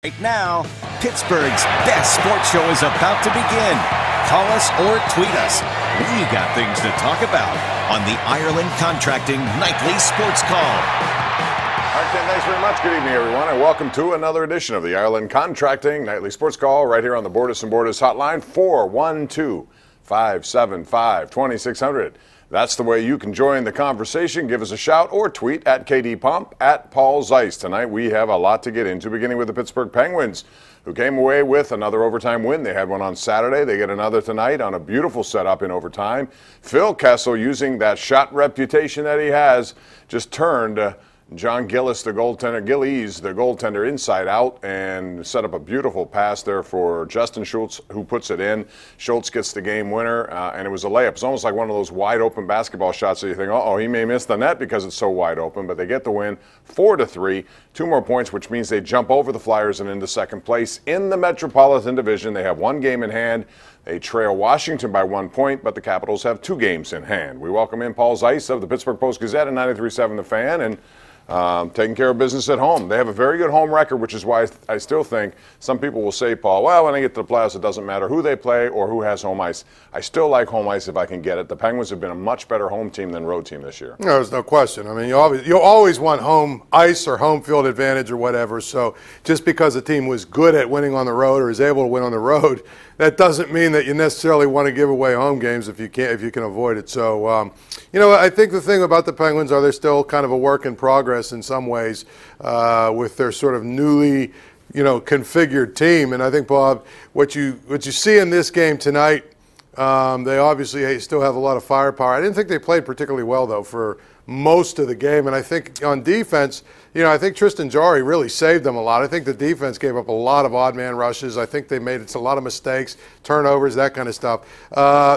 Right now, Pittsburgh's best sports show is about to begin. Call us or tweet us. We got things to talk about on the Ireland Contracting Nightly Sports Call. All right, Ken, thanks very much. Good evening, everyone, and welcome to another edition of the Ireland Contracting Nightly Sports Call right here on the Bordas & Bordas hotline, 412-575-2600. That's the way you can join the conversation. Give us a shout or tweet at KD Pump, at Paul Zeiss. Tonight we have a lot to get into, beginning with the Pittsburgh Penguins, who came away with another overtime win. They had one on Saturday. They get another tonight on a beautiful setup in overtime. Phil Kessel, using that shot reputation that he has, just turned John Gillies, the goaltender, inside out and set up a beautiful pass there for Justin Schultz, who puts it in. Schultz gets the game winner, and it was a layup. It's almost like one of those wide-open basketball shots that you think, he may miss the net because it's so wide open, but they get the win 4-3. 2 more points, which means they jump over the Flyers and into second place in the Metropolitan Division. They have one game in hand. They trail Washington by 1 point, but the Capitals have 2 games in hand. We welcome in Paul Zeiss of the Pittsburgh Post-Gazette and 93.7 The Fan, and taking care of business at home. They have a very good home record, which is why I still think some people will say, Paul, well, when they get to the playoffs, it doesn't matter who they play or who has home ice. I still like home ice if I can get it. The Penguins have been a much better home team than road team this year. No, there's no question. I mean, you always want home ice or home field advantage or whatever. So just because a team was good at winning on the road or is able to win on the road, that doesn't mean that you necessarily want to give away home games if you can avoid it. So, I think the thing about the Penguins are they're still kind of a work in progress in some ways with their sort of newly, configured team. And I think, Bob, what you see in this game tonight, they obviously still have a lot of firepower. I didn't think they played particularly well, though, for most of the game. And I think on defense, I think Tristan Jarry really saved them a lot. I think the defense gave up a lot of odd man rushes. I think they made a lot of mistakes, turnovers, that kind of stuff.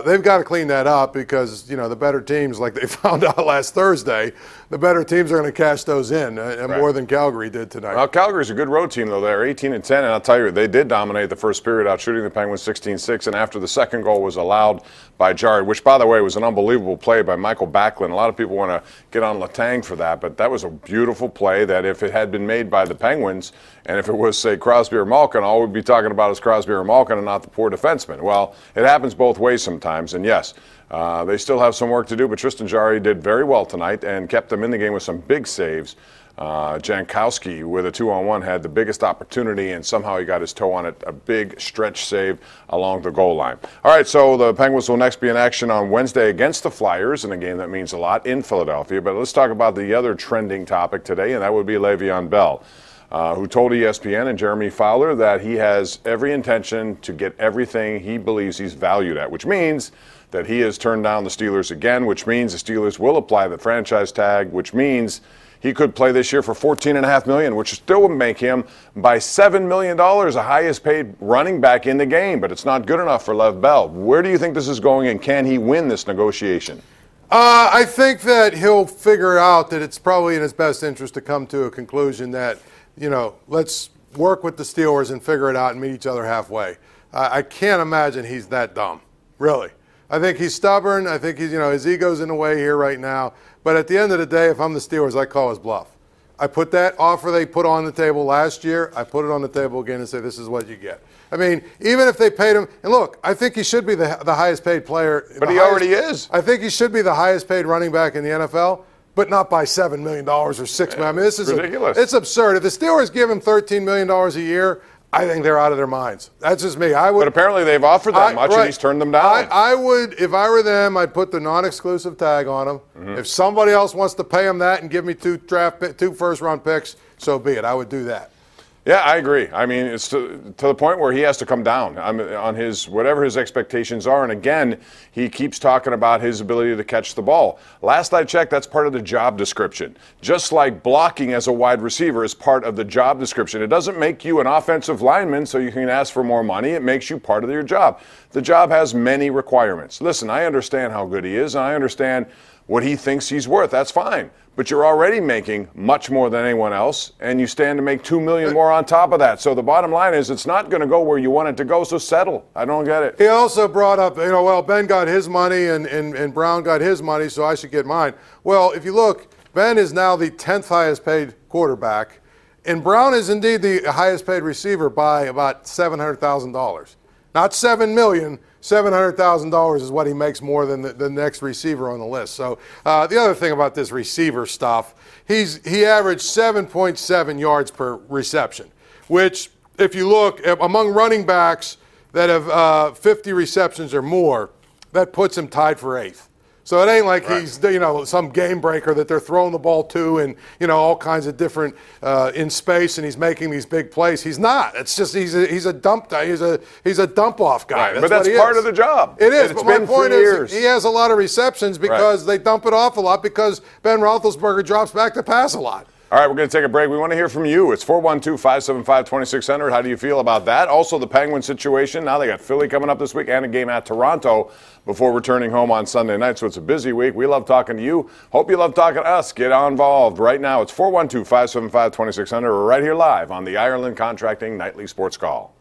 They've got to clean that up because, the better teams, like they found out last Thursday, the better teams are going to cash those in more than Calgary did tonight. Well, Calgary's a good road team, though. They're 18-10, and I'll tell you, they did dominate the first period out shooting the Penguins 16-6, and after the second goal was allowed by Jarry, which, by the way, was an unbelievable play by Michael Backlund. A lot of people want to get on Letang for that, but that was a beautiful play that if it had been made by the Penguins, and if it was, say, Crosby or Malkin, all we'd be talking about is Crosby or Malkin and not the poor defenseman. Well, it happens both ways sometimes, and yes, they still have some work to do, but Tristan Jarry did very well tonight and kept them in the game with some big saves. Jankowski, with a 2-on-1, had the biggest opportunity, and somehow he got his toe on it, a big stretch save along the goal line. All right, so the Penguins will next be in action on Wednesday against the Flyers in a game that means a lot in Philadelphia. But let's talk about the other trending topic today, and that would be Le'Veon Bell, who told ESPN and Jeremy Fowler that he has every intention to get everything he believes he's valued at, which means that he has turned down the Steelers again, which means the Steelers will apply the franchise tag, which means he could play this year for $14.5 million, which still would make him by $7 million the highest paid running back in the game. But it's not good enough for Lev Bell. Where do you think this is going, and can he win this negotiation? I think that he'll figure out that it's probably in his best interest to come to a conclusion that, let's work with the Steelers and figure it out and meet each other halfway. I can't imagine he's that dumb, really. I think he's stubborn. I think he's, his ego's in the way here right now. But at the end of the day, if I'm the Steelers, I call his bluff. I put that offer they put on the table last year, I put it on the table again and say, this is what you get. I mean, even if they paid him, and look, I think he should be the highest paid player. But he already is. I think he should be the highest paid running back in the NFL, but not by $7 million or $6 million. I mean, this is ridiculous. It's absurd. If the Steelers give him $13 million a year, I think they're out of their minds. That's just me. But apparently they've offered that much, and he's turned them down. I would, if I were them, I'd put the non-exclusive tag on him. Mm-hmm. If somebody else wants to pay him that and give me 2 first-round picks, so be it. I would do that. Yeah, I agree. I mean, it's to the point where he has to come down on his whatever his expectations are. And again, he keeps talking about his ability to catch the ball. Last I checked, that's part of the job description. Just like blocking as a wide receiver is part of the job description. It doesn't make you an offensive lineman so you can ask for more money. It makes you part of your job. The job has many requirements. Listen, I understand how good he is, and I understand what he thinks he's worth. That's fine. But you're already making much more than anyone else, and you stand to make $2 million more on top of that. So the bottom line is it's not going to go where you want it to go, so settle. I don't get it. He also brought up, Ben got his money and Brown got his money, so I should get mine. Well, if you look, Ben is now the 10th highest paid quarterback, And Brown is indeed the highest paid receiver by about $700,000. Not $7 million. $700,000 is what he makes more than the next receiver on the list. So the other thing about this receiver stuff, he averaged 7.7 yards per reception, which if you look among running backs that have 50 receptions or more, that puts him tied for 8th. So it ain't like he's some game breaker that they're throwing the ball to and all kinds of different in space and he's making these big plays. He's not. It's just he's a dump he's a dump off guy. Right. But that's part of the job. It is. But my point is he has a lot of receptions because they dump it off a lot because Ben Roethlisberger drops back to pass a lot. All right, we're going to take a break. We want to hear from you. It's 412-575-2600. How do you feel about that? Also, the Penguins situation. Now they got Philly coming up this week and a game at Toronto before returning home on Sunday night. So it's a busy week. We love talking to you. Hope you love talking to us. Get involved right now. It's 412-575-2600. We're right here live on the Ireland Contracting Nightly Sports Call.